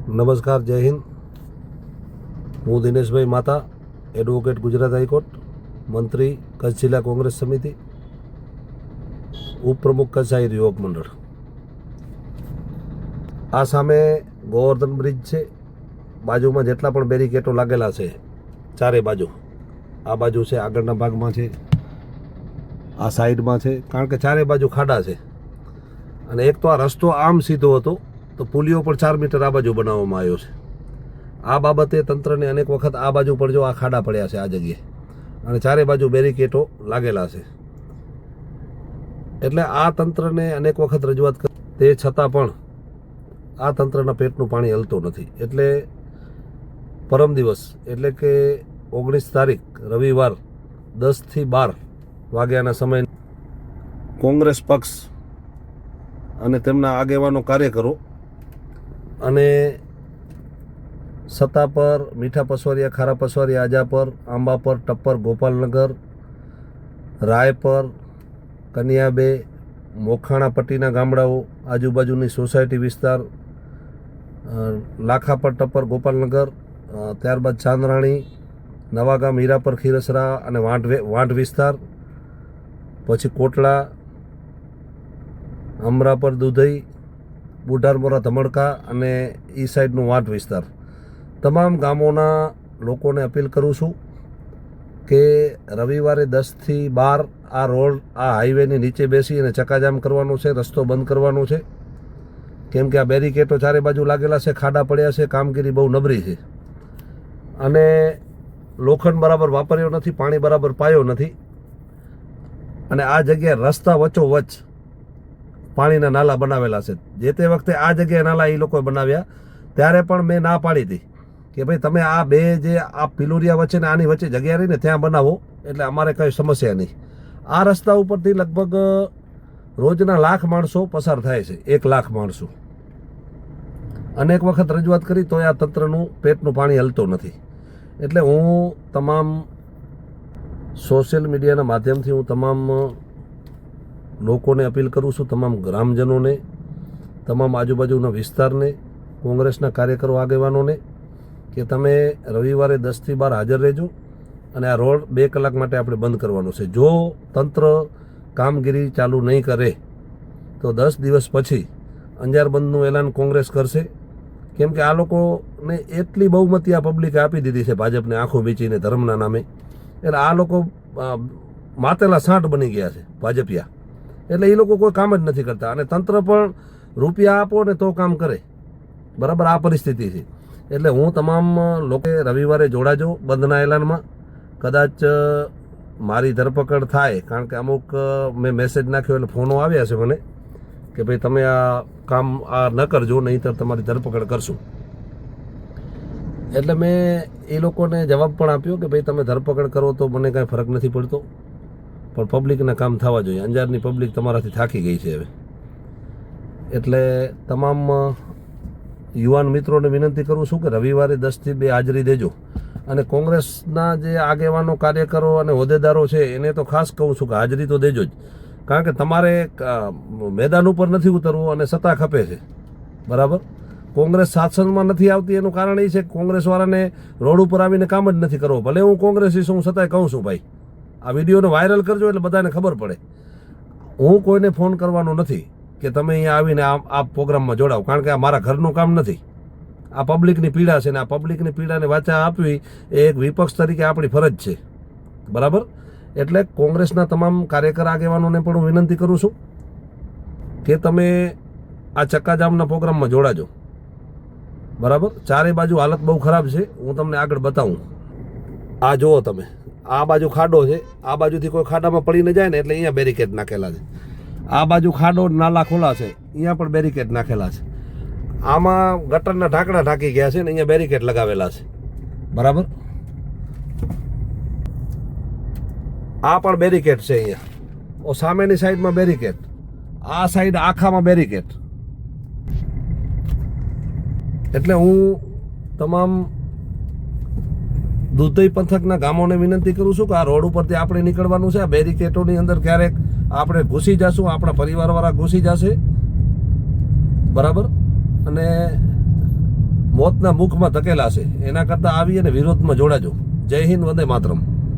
નમસ્કાર, જય હિન્દ. હું દિનેશભાઈ માતા, એડવોકેટ, ગુજરાત હાઈકોર્ટ, મંત્રી, કચ્છ જિલ્લા કોંગ્રેસ સમિતિ, ઉપપ્રમુખ કચ્છ આહિર યુવક મંડળ. આ સામે ગોવર્ધન બ્રિજ છે, બાજુમાં જેટલા પણ બેરિકેટો લાગેલા છે ચારે બાજુ, આ બાજુ છે, આગળના ભાગમાં છે, આ સાઈડમાં છે, કારણ કે ચારે બાજુ ખાડા છે. અને એક તો આ રસ્તો આમ સીધો હતો તો પુલિયો પણ 4 મીટર આ બાજુ બનાવવામાં આવ્યો છે. આ બાબતે તંત્રને અનેક વખત આ બાજુ પર જો આ ખાડા પડ્યા છે આ જગ્યાએ, અને ચારે બાજુ બેરિકેટો લાગેલા છે. એટલે આ તંત્રને અનેક વખત રજૂઆત કરી, તે છતાં પણ આ તંત્રના પેટનું પાણી હલતું નથી. એટલે પરમ દિવસ એટલે કે 19 તારીખ રવિવાર 10 થી 12 વાગ્યાના સમય કોંગ્રેસ પક્ષ અને તેમના આગેવાનો, કાર્યકરો અને સત્તાપર, મીઠા પસવારિયા, ખારા પસવારિયા, આજાપર, આંબાપર, ટપ્પર, ગોપાલનગર, રાયપર, કનિયાબે, મોખાણા પટ્ટીના ગામડાઓ, આજુબાજુની સોસાયટી વિસ્તાર, લાખાપર, ટપ્પર, ગોપાલનગર, ત્યારબાદ ચાંદરાણી, નવાગામ, હીરાપર, ખીરસરા અને વાંઢ વિસ્તાર, પછી કોટડા, અમરાપર, દુધઈ, બુઢારમોરા, ધમણકા અને ઈ સાઈડનું વાંઢ વિસ્તાર, તમામ ગામોના લોકોને અપીલ કરું છું કે રવિવારે 10 થી 12 આ રોડ, આ હાઈવેની નીચે બેસી અને ચકાજામ કરવાનો છે, રસ્તો બંધ કરવાનો છે. કેમ કે આ બેરિકેટો ચારે બાજુ લાગેલા છે, ખાડા પડ્યા છે, કામગીરી બહુ નબળી છે. અને લોખંડ બરાબર વાપર્યો નથી, પાણી બરાબર પાયો નથી. અને આ જગ્યાએ રસ્તા વચ્ચોવચ્ચ પાણીના નાલા બનાવેલા છે. જે તે વખતે આ જગ્યાએ નાલા એ લોકોએ બનાવ્યા ત્યારે પણ મેં ના પાડી હતી કે ભાઈ તમે આ બે જે આ પિલુરિયા વચ્ચે ને આની વચ્ચે જગ્યા રહીને ત્યાં બનાવો, એટલે અમારે કંઈ સમસ્યા નહીં. આ રસ્તા ઉપરથી લગભગ રોજના 1 લાખ માણસો પસાર થાય છે, 1 લાખ માણસો. અનેક વખત રજૂઆત કરી તો આ તંત્રનું પેટનું પાણી હલતું નથી. એટલે હું તમામ સોશિયલ મીડિયાના માધ્યમથી હું તમામ લોકોને અપીલ કરું છું, તમામ ગ્રામજનોને, તમામ આજુબાજુના વિસ્તારને, કોંગ્રેસના કાર્યકરો, આગેવાનોને, કે તમે રવિવારે 10 થી 12 હાજર રહેજો. અને આ રોડ 2 કલાક માટે આપણે બંધ કરવાનો છે. જો તંત્ર કામગીરી ચાલુ નહીં કરે તો 10 દિવસ પછી અંજાર બંધનું એલાન કોંગ્રેસ કરશે. કેમ કે આ લોકોને એટલી બહુમતી આ પબ્લિકે આપી દીધી છે ભાજપને, આંખો વીંચીને, ધર્મના નામે. એટલે આ લોકો માતેલા સાંઠ બની ગયા છે ભાજપિયા. એટલે એ લોકો કોઈ કામ જ નથી કરતા. અને તંત્ર પણ રૂપિયા આપો ને તો કામ કરે. બરાબર, આ પરિસ્થિતિ છે. એટલે હું તમામ લોકોએ રવિવારે જોડાજો બંધના એલાનમાં. કદાચ મારી ધરપકડ થાય, કારણ કે અમુક મેં મેસેજ નાખ્યો એટલે ફોનો આવ્યા છે મને કે ભાઈ તમે આ કામ આ ન કરજો, નહીંતર તમારી ધરપકડ કરશું. એટલે મેં એ લોકોને જવાબ પણ આપ્યો કે ભાઈ તમે ધરપકડ કરો તો મને કાંઈ ફરક નથી પડતો, પણ પબ્લિકના કામ થવા જોઈએ. અંજારની પબ્લિક તમારાથી થાકી ગઈ છે હવે. એટલે તમામ યુવાન મિત્રોને વિનંતી કરું છું કે રવિવારે 10 થી 2 હાજરી દેજો. અને કોંગ્રેસના જે આગેવાનો, કાર્યકરો અને હોદ્દેદારો છે એને તો ખાસ કહું છું કે હાજરી તો દેજો જ. કારણ કે તમારે મેદાન ઉપર નથી ઉતરવું અને સત્તા ખપે છે. બરાબર, કોંગ્રેસ શાસનમાં નથી આવતી એનું કારણ એ છે કે કોંગ્રેસવાળાને રોડ ઉપર આવીને કામ જ નથી કરવું. ભલે હું કોંગ્રેસી છું, હું છતાંય કહું છું ભાઈ આ વિડીયોને વાયરલ કરજો એટલે બધાને ખબર પડે. હું કોઈને ફોન કરવાનો નથી કે તમે અહીંયા આવીને આ પ્રોગ્રામમાં જોડાઓ, કારણ કે આ મારા ઘરનું કામ નથી. આ પબ્લિકની પીડા છે, ને આ પબ્લિકની પીડાને વાચા આપવી એ એક વિપક્ષ તરીકે આપણી ફરજ છે. બરાબર, એટલે કોંગ્રેસના તમામ કાર્યકર, આગેવાનોને પણ હું વિનંતી કરું છું કે તમે આ ચક્કાજામના પ્રોગ્રામમાં જોડાજો. બરાબર, ચારે બાજુ હાલત બહુ ખરાબ છે. હું તમને આગળ બતાવું. આ જુઓ તમે, આ બાજુ ખાડો છે, આ બાજુથી કોઈ ખાડામાં પડીને જાય ને એટલે અહીંયા બેરિકેડ નાખેલા છે. આ બાજુ ખાડો, નાલા ખોલા છે, અહીંયા પણ બેરિકેડ નાખેલા છે. આમાં ગટરના ઢાંકણા ઢાંકી ગયા છે ને અહીંયા બેરિકેડ લગાવેલા છે. બરાબર, આ પણ બેરિકેડ છે અહીંયા. સામેની સાઈડમાં બેરિકેડ, આ સાઈડ આખામાં બેરિકેડ. એટલે હું તમામ દુધઈ પંથકના ગામોને વિનંતી કરું છું કે આ રોડ ઉપરથી આપણે નીકળવાનું છે. આ બેરિકેટોની અંદર ક્યારેક આપણે ઘૂસી જશું, આપણા પરિવારવાળા ઘૂસી જશે. બરાબર, અને મોતના મુખમાં ધકેલા છે. એના કરતાં આવી અને વિરોધમાં જોડાજો. જય હિન્દ, વંદે માતરમ.